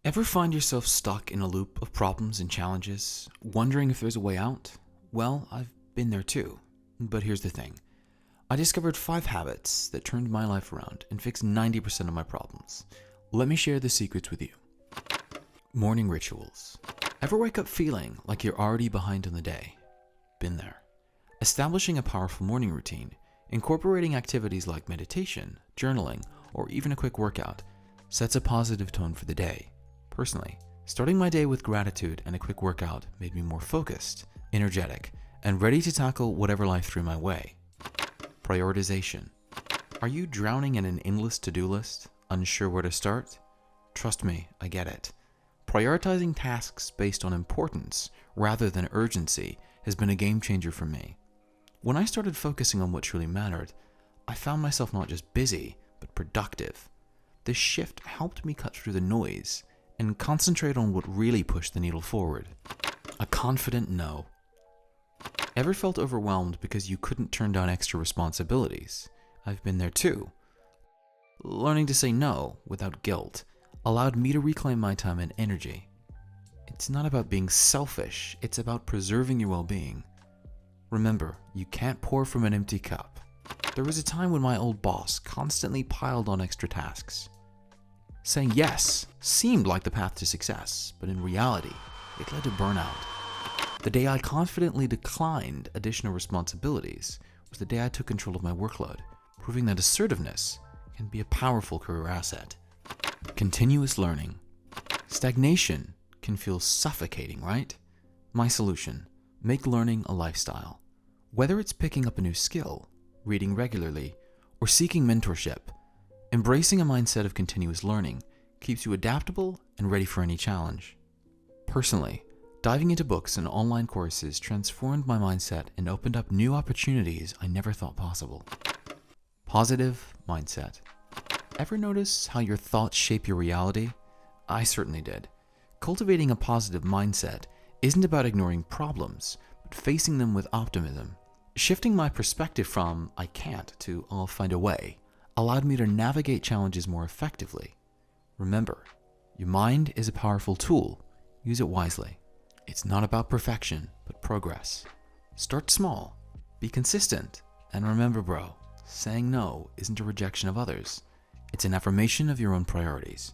Ever find yourself stuck in a loop of problems and challenges, wondering if there's a way out? Well, I've been there too. But here's the thing. I discovered 5 habits that turned my life around and fixed 90% of my problems. Let me share the secrets with you. Morning rituals. Ever wake up feeling like you're already behind on the day? Been there. Establishing a powerful morning routine, incorporating activities like meditation, journaling, or even a quick workout, sets a positive tone for the day. Personally, starting my day with gratitude and a quick workout made me more focused, energetic, and ready to tackle whatever life threw my way. Prioritization. Are you drowning in an endless to-do list, unsure where to start? Trust me, I get it. Prioritizing tasks based on importance rather than urgency has been a game changer for me. When I started focusing on what truly mattered, I found myself not just busy, but productive. This shift helped me cut through the noise and concentrate on what really pushed the needle forward. A confident no. Ever felt overwhelmed because you couldn't turn down extra responsibilities? I've been there too. Learning to say no without guilt allowed me to reclaim my time and energy. It's not about being selfish, it's about preserving your well-being. Remember, you can't pour from an empty cup. There was a time when my old boss constantly piled on extra tasks. Saying yes seemed like the path to success, but in reality, it led to burnout. The day I confidently declined additional responsibilities was the day I took control of my workload, proving that assertiveness can be a powerful career asset. Continuous learning. Stagnation can feel suffocating, right? My solution: make learning a lifestyle. Whether it's picking up a new skill, reading regularly, or seeking mentorship, embracing a mindset of continuous learning keeps you adaptable and ready for any challenge. Personally, diving into books and online courses transformed my mindset and opened up new opportunities I never thought possible. Positive mindset. Ever notice how your thoughts shape your reality? I certainly did. Cultivating a positive mindset isn't about ignoring problems, but facing them with optimism. Shifting my perspective from "I can't" to "I'll find a way" allowed me to navigate challenges more effectively. Remember, your mind is a powerful tool. Use it wisely. It's not about perfection, but progress. Start small, be consistent, and remember, bro, saying no isn't a rejection of others. It's an affirmation of your own priorities.